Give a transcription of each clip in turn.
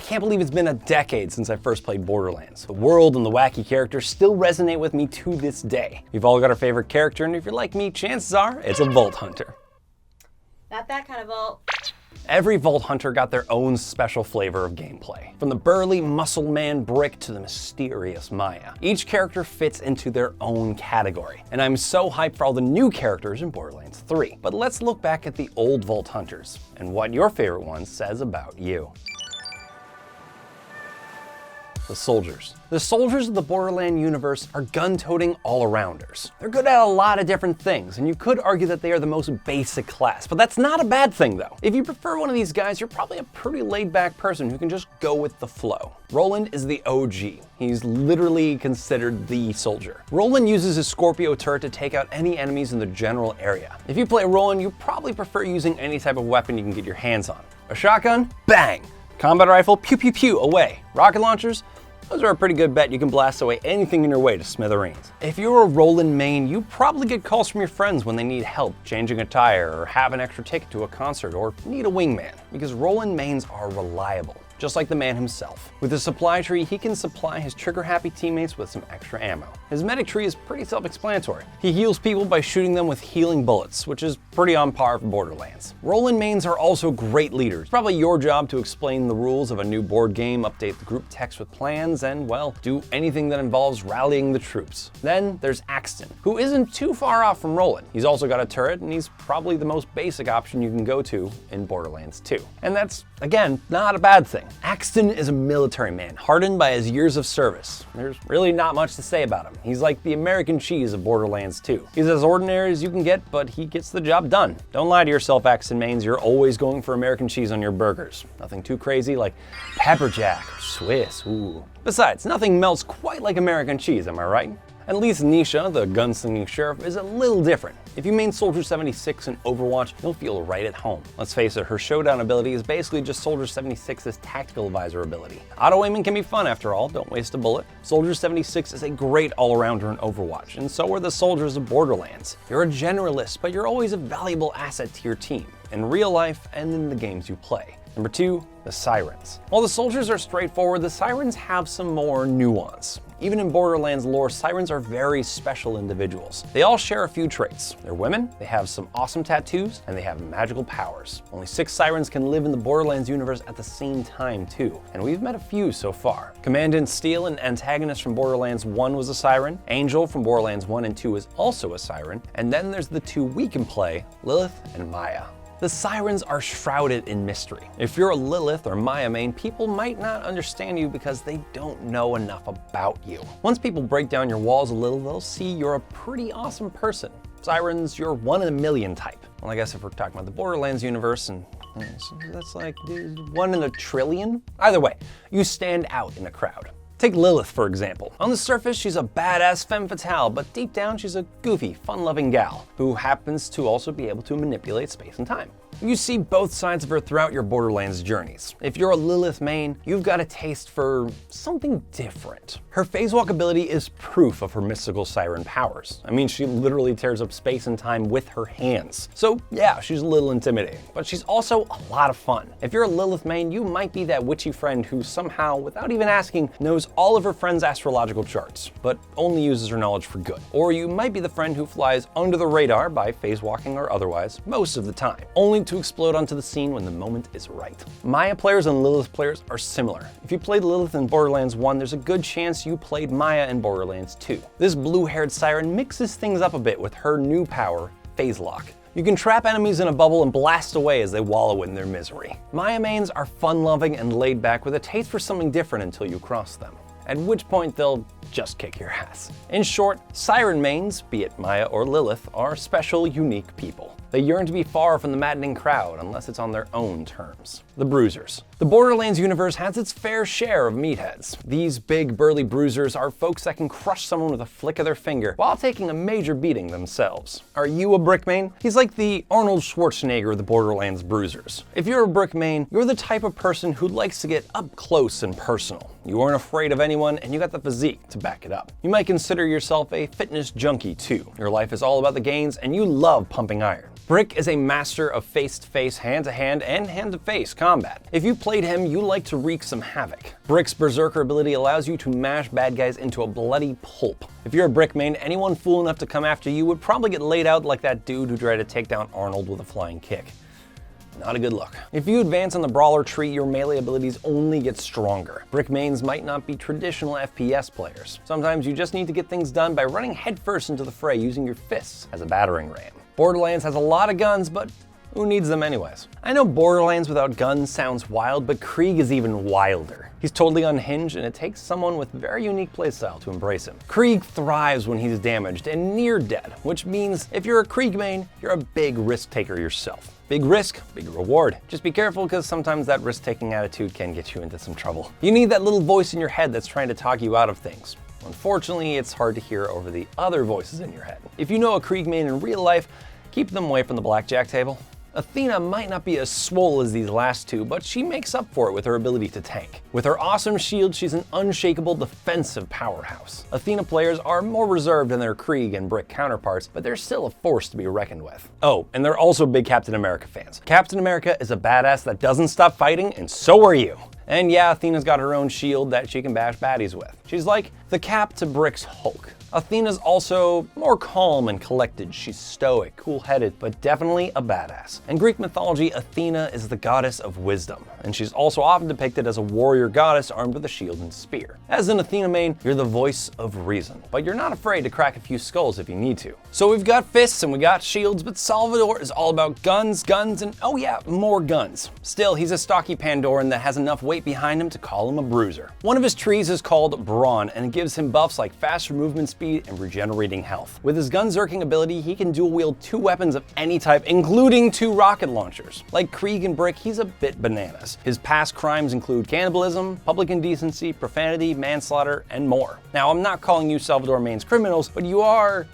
can't believe it's been a decade since I first played Borderlands. The world and the wacky characters still resonate with me to this day. We've all got our favorite character, and if you're like me, chances are it's a Vault Hunter. Not that kind of vault. Every Vault Hunter got their own special flavor of gameplay. From the burly muscle man Brick to the mysterious Maya. Each character fits into their own category. And I'm so hyped for all the new characters in Borderlands 3. But let's look back at the old Vault Hunters and what your favorite one says about you. The soldiers. The soldiers of the Borderlands universe are gun-toting all-arounders. They're good at a lot of different things, and you could argue that they are the most basic class, but that's not a bad thing though. If you prefer one of these guys, you're probably a pretty laid-back person who can just go with the flow. Roland is the OG. He's literally considered the soldier. Roland uses his Scorpio turret to take out any enemies in the general area. If you play Roland, you probably prefer using any type of weapon you can get your hands on. A shotgun? Bang! Combat rifle? Pew pew pew, away. Rocket launchers? Those are a pretty good bet. You can blast away anything in your way to smithereens. If you're a Roland main, you probably get calls from your friends when they need help changing a tire or have an extra ticket to a concert or need a wingman, because Roland mains are reliable. Just like the man himself. With his supply tree, he can supply his trigger-happy teammates with some extra ammo. His medic tree is pretty self-explanatory. He heals people by shooting them with healing bullets, which is pretty on par for Borderlands. Roland mains are also great leaders. It's probably your job to explain the rules of a new board game, update the group text with plans, and, well, do anything that involves rallying the troops. Then there's Axton, who isn't too far off from Roland. He's also got a turret, and he's probably the most basic option you can go to in Borderlands 2. And that's, again, not a bad thing. Axton is a military man, hardened by his years of service. There's really not much to say about him. He's like the American cheese of Borderlands 2. He's as ordinary as you can get, but he gets the job done. Don't lie to yourself, Axton mains. You're always going for American cheese on your burgers. Nothing too crazy like pepper jack or Swiss, ooh. Besides, nothing melts quite like American cheese, am I right? At least Nisha, the gunslinging sheriff, is a little different. If you main Soldier 76 in Overwatch, you'll feel right at home. Let's face it, her showdown ability is basically just Soldier 76's tactical advisor ability. Auto-aiming can be fun after all, don't waste a bullet. Soldier 76 is a great all-arounder in Overwatch, and so are the soldiers of Borderlands. You're a generalist, but you're always a valuable asset to your team, in real life and in the games you play. Number 2, the Sirens. While the soldiers are straightforward, the Sirens have some more nuance. Even in Borderlands lore, Sirens are very special individuals. They all share a few traits. They're women, they have some awesome tattoos, and they have magical powers. Only 6 Sirens can live in the Borderlands universe at the same time too, and we've met a few so far. Commandant Steele, an antagonist from Borderlands 1, was a Siren. Angel from Borderlands 1 and 2 is also a Siren. And then there's the 2 we can play, Lilith and Maya. The Sirens are shrouded in mystery. If you're a Lilith or Maya main, people might not understand you because they don't know enough about you. Once people break down your walls a little, they'll see you're a pretty awesome person. Sirens, you're 1 in a million type. Well, I guess if we're talking about the Borderlands universe, and that's like 1 in a trillion? Either way, you stand out in a crowd. Take Lilith, for example. On the surface, she's a badass femme fatale, but deep down, she's a goofy, fun-loving gal who happens to also be able to manipulate space and time. You see both sides of her throughout your Borderlands journeys. If you're a Lilith main, you've got a taste for something different. Her phase walk ability is proof of her mystical siren powers. I mean, she literally tears up space and time with her hands. So yeah, she's a little intimidating, but she's also a lot of fun. If you're a Lilith main, you might be that witchy friend who somehow, without even asking, knows all of her friend's astrological charts, but only uses her knowledge for good. Or you might be the friend who flies under the radar by phase walking or otherwise most of the time, only to explode onto the scene when the moment is right. Maya players and Lilith players are similar. If you played Lilith in Borderlands 1, there's a good chance you played Maya in Borderlands 2. This blue-haired siren mixes things up a bit with her new power, Phase Lock. You can trap enemies in a bubble and blast away as they wallow in their misery. Maya mains are fun-loving and laid back with a taste for something different until you cross them, at which point they'll just kick your ass. In short, Siren mains, be it Maya or Lilith, are special, unique people. They yearn to be far from the maddening crowd unless it's on their own terms. The Bruisers. The Borderlands universe has its fair share of meatheads. These big, burly bruisers are folks that can crush someone with a flick of their finger while taking a major beating themselves. Are you a Brick main? He's like the Arnold Schwarzenegger of the Borderlands bruisers. If you're a Brick main, you're the type of person who likes to get up close and personal. You aren't afraid of anyone, and you got the physique to back it up. You might consider yourself a fitness junkie too. Your life is all about the gains, and you love pumping iron. Brick is a master of face-to-face, hand-to-hand, and hand-to-face combat. If you played him, you like to wreak some havoc. Brick's berserker ability allows you to mash bad guys into a bloody pulp. If you're a Brick main, anyone fool enough to come after you would probably get laid out like that dude who tried to take down Arnold with a flying kick. Not a good look. If you advance on the brawler tree, your melee abilities only get stronger. Brick mains might not be traditional FPS players. Sometimes you just need to get things done by running headfirst into the fray using your fists as a battering ram. Borderlands has a lot of guns, but who needs them anyways? I know Borderlands without guns sounds wild, but Krieg is even wilder. He's totally unhinged, and it takes someone with very unique playstyle to embrace him. Krieg thrives when he's damaged and near dead, which means if you're a Krieg main, you're a big risk taker yourself. Big risk, big reward. Just be careful because sometimes that risk-taking attitude can get you into some trouble. You need that little voice in your head that's trying to talk you out of things. Unfortunately, it's hard to hear over the other voices in your head. If you know a Krieg main in real life, keep them away from the blackjack table. Athena might not be as swole as these last two, but she makes up for it with her ability to tank. With her awesome shield, she's an unshakable defensive powerhouse. Athena players are more reserved than their Krieg and Brick counterparts, but they're still a force to be reckoned with. Oh, and they're also big Captain America fans. Captain America is a badass that doesn't stop fighting, and so are you. And yeah, Athena's got her own shield that she can bash baddies with. She's like the Cap to Brick's Hulk. Athena's also more calm and collected. She's stoic, cool-headed, but definitely a badass. In Greek mythology, Athena is the goddess of wisdom, and she's also often depicted as a warrior goddess armed with a shield and spear. As an Athena main, you're the voice of reason, but you're not afraid to crack a few skulls if you need to. So we've got fists and we got shields, but Salvador is all about guns, and oh yeah, more guns. Still, he's a stocky Pandoran that has enough weight behind him to call him a bruiser. One of his trees is called Brawn, and it gives him buffs like faster movement speed and regenerating health. With his gunzerking ability, he can dual wield 2 weapons of any type, including 2 rocket launchers. Like Krieg and Brick, he's a bit bananas. His past crimes include cannibalism, public indecency, profanity, manslaughter, and more. Now, I'm not calling you Salvador mains criminals, but you are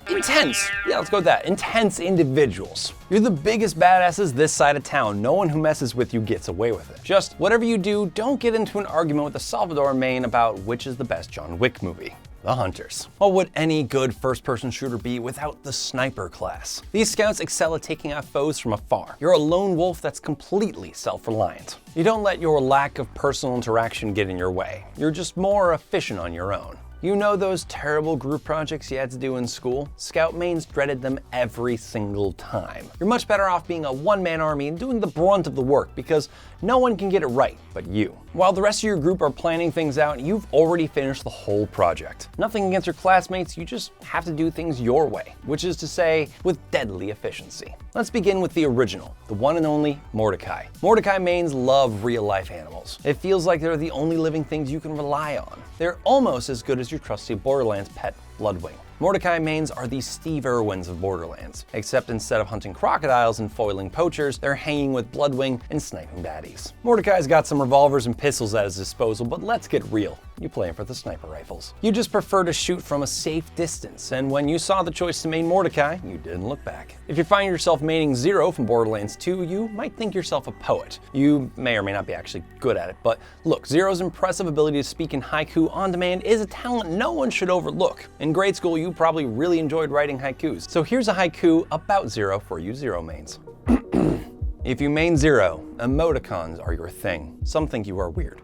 intense. Yeah, let's go with that. Intense individuals. You're the biggest badasses this side of town. No one who messes with you gets away with it. Just whatever you do, don't get into an argument with a Salvador main about which is the best John Wick movie. The Hunters. What would any good first-person shooter be without the sniper class? These scouts excel at taking out foes from afar. You're a lone wolf that's completely self-reliant. You don't let your lack of personal interaction get in your way. You're just more efficient on your own. You know those terrible group projects you had to do in school? Scout mains dreaded them every single time. You're much better off being a one-man army and doing the brunt of the work because no one can get it right but you. While the rest of your group are planning things out, you've already finished the whole project. Nothing against your classmates, you just have to do things your way, which is to say, with deadly efficiency. Let's begin with the original, the one and only Mordecai. Mordecai mains love real-life animals. It feels like they're the only living things you can rely on. They're almost as good as your trusty Borderlands pet, Bloodwing. Mordecai mains are the Steve Irwins of Borderlands, except instead of hunting crocodiles and foiling poachers, they're hanging with Bloodwing and sniping baddies. Mordecai's got some revolvers and pistols at his disposal, but let's get real. You play him for the sniper rifles. You just prefer to shoot from a safe distance, and when you saw the choice to main Mordecai, you didn't look back. If you find yourself maining Zero from Borderlands 2, you might think yourself a poet. You may or may not be actually good at it, but look, Zero's impressive ability to speak in haiku on demand is a talent no one should overlook. In grade school, you probably really enjoyed writing haikus. So here's a haiku about Zero for you Zero mains. If you main Zero, emoticons are your thing. Some think you are weird.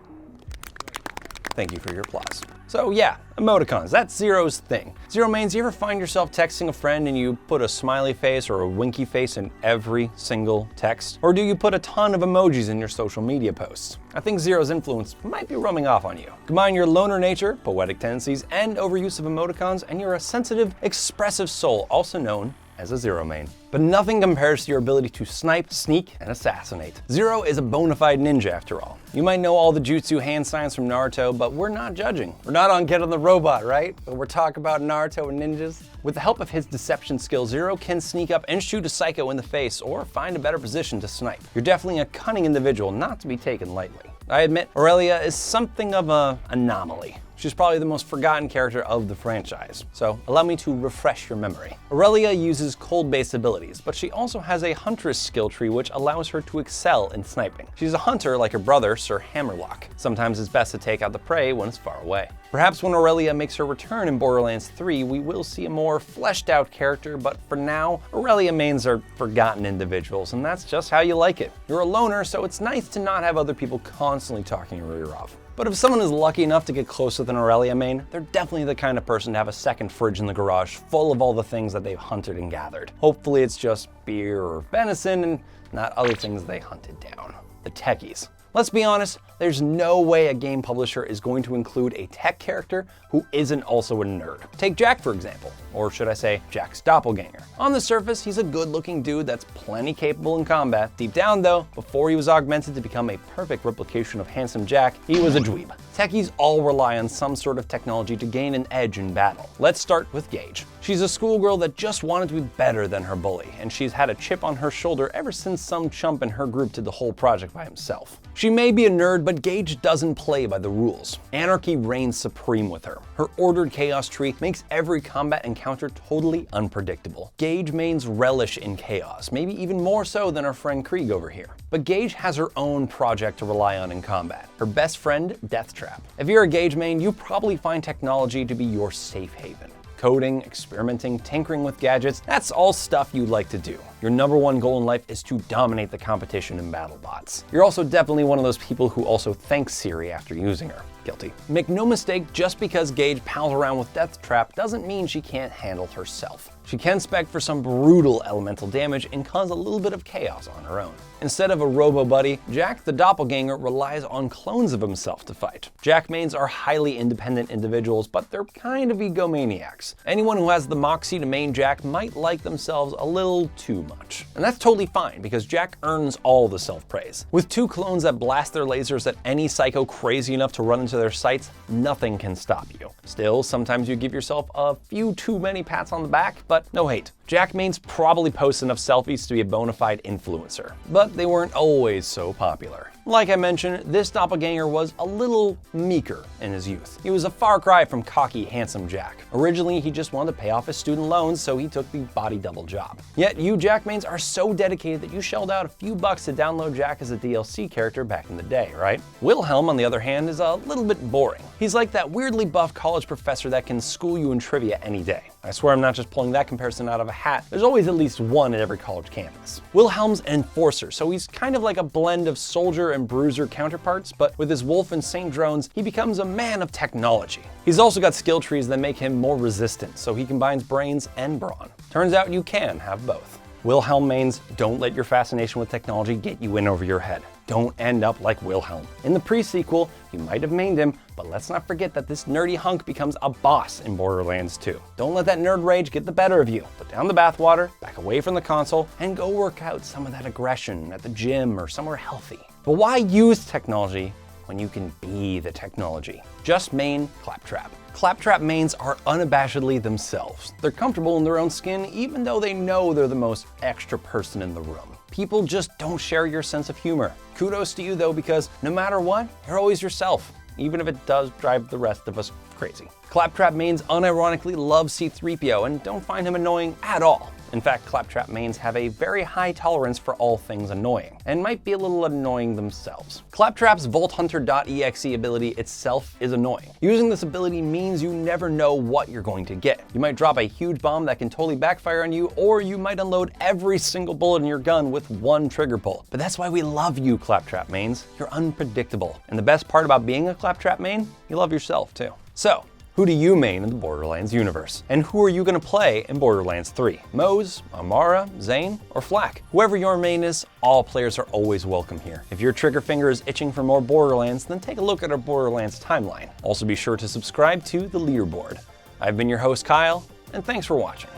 Thank you for your applause. So yeah, emoticons, that's Zero's thing. Zero mains, you ever find yourself texting a friend and you put a smiley face or a winky face in every single text? Or do you put a ton of emojis in your social media posts? I think Zero's influence might be rubbing off on you. Combine your loner nature, poetic tendencies, and overuse of emoticons, and you're a sensitive, expressive soul, also known as a Zero main. But nothing compares to your ability to snipe, sneak, and assassinate. Zero is a bona fide ninja after all. You might know all the jutsu hand signs from Naruto, but we're not judging. We're not on Get on the Robot, right? But we're talking about Naruto and ninjas. With the help of his deception skill, Zero can sneak up and shoot a psycho in the face or find a better position to snipe. You're definitely a cunning individual, not to be taken lightly. I admit, Aurelia is something of an anomaly. She's probably the most forgotten character of the franchise, so allow me to refresh your memory. Aurelia uses cold-based abilities, but she also has a huntress skill tree which allows her to excel in sniping. She's a hunter like her brother, Sir Hammerlock. Sometimes it's best to take out the prey when it's far away. Perhaps when Aurelia makes her return in Borderlands 3, we will see a more fleshed out character, but for now, Aurelia mains are forgotten individuals, and that's just how you like it. You're a loner, so it's nice to not have other people constantly talking your ear off. But if someone is lucky enough to get close with an Aurelia main, they're definitely the kind of person to have a second fridge in the garage full of all the things that they've hunted and gathered. Hopefully it's just beer or venison and not other things they hunted down. The techies. Let's be honest, there's no way a game publisher is going to include a tech character who isn't also a nerd. Take Jack, for example, or should I say Jack's doppelganger. On the surface, he's a good-looking dude that's plenty capable in combat. Deep down though, before he was augmented to become a perfect replication of handsome Jack, he was a dweeb. Techies all rely on some sort of technology to gain an edge in battle. Let's start with Gaige. She's a schoolgirl that just wanted to be better than her bully, and she's had a chip on her shoulder ever since some chump in her group did the whole project by himself. She may be a nerd, but Gaige doesn't play by the rules. Anarchy reigns supreme with her. Her ordered chaos tree makes every combat encounter totally unpredictable. Gaige mains relish in chaos, maybe even more so than our friend Krieg over here. But Gaige has her own project to rely on in combat, her best friend, Deathtrap. If you're a Gaige main, you probably find technology to be your safe haven. Coding, experimenting, tinkering with gadgets, that's all stuff you like to do. Your number one goal in life is to dominate the competition in BattleBots. You're also definitely one of those people who also thanks Siri after using her. Guilty. Make no mistake, just because Gaige pals around with Deathtrap doesn't mean she can't handle herself. She can spec for some brutal elemental damage and cause a little bit of chaos on her own. Instead of a robo-buddy, Jack the doppelganger relies on clones of himself to fight. Jack mains are highly independent individuals, but they're kind of egomaniacs. Anyone who has the moxie to main Jack might like themselves a little too much. And that's totally fine, because Jack earns all the self-praise. With two clones that blast their lasers at any psycho crazy enough to run into their sights, nothing can stop you. Still, sometimes you give yourself a few too many pats on the back, but no hate. Jack mains probably post enough selfies to be a bona fide influencer, but they weren't always so popular. Like I mentioned, this doppelganger was a little meeker in his youth. He was a far cry from cocky, handsome Jack. Originally, he just wanted to pay off his student loans, so he took the body double job. Yet you Jack mains are so dedicated that you shelled out a few bucks to download Jack as a DLC character back in the day, right? Wilhelm, on the other hand, is a little bit boring. He's like that weirdly buff college professor that can school you in trivia any day. I swear I'm not just pulling that comparison out of a hat. There's always at least one at every college campus. Wilhelm's an enforcer, so he's kind of like a blend of soldier and bruiser counterparts, but with his wolf and saint drones, he becomes a man of technology. He's also got skill trees that make him more resistant, so he combines brains and brawn. Turns out you can have both. Wilhelm mains, don't let your fascination with technology get you in over your head. Don't end up like Wilhelm. In the pre-sequel, you might have mained him, but let's not forget that this nerdy hunk becomes a boss in Borderlands 2. Don't let that nerd rage get the better of you. Put down the bathwater, back away from the console, and go work out some of that aggression at the gym or somewhere healthy. But why use technology when you can be the technology? Just main Claptrap. Claptrap mains are unabashedly themselves. They're comfortable in their own skin, even though they know they're the most extra person in the room. People just don't share your sense of humor. Kudos to you though, because no matter what, you're always yourself, even if it does drive the rest of us crazy. Claptrap mains unironically love C-3PO and don't find him annoying at all. In fact, Claptrap mains have a very high tolerance for all things annoying, and might be a little annoying themselves. Claptrap's VoltHunter.exe ability itself is annoying. Using this ability means you never know what you're going to get. You might drop a huge bomb that can totally backfire on you, or you might unload every single bullet in your gun with one trigger pull. But that's why we love you, Claptrap mains. You're unpredictable. And the best part about being a Claptrap main, you love yourself too. So, who do you main in the Borderlands universe? And who are you going to play in Borderlands 3? Moze, Amara, Zane, or Flak? Whoever your main is, all players are always welcome here. If your trigger finger is itching for more Borderlands, then take a look at our Borderlands timeline. Also be sure to subscribe to The Leaderboard. I've been your host, Kyle, and thanks for watching.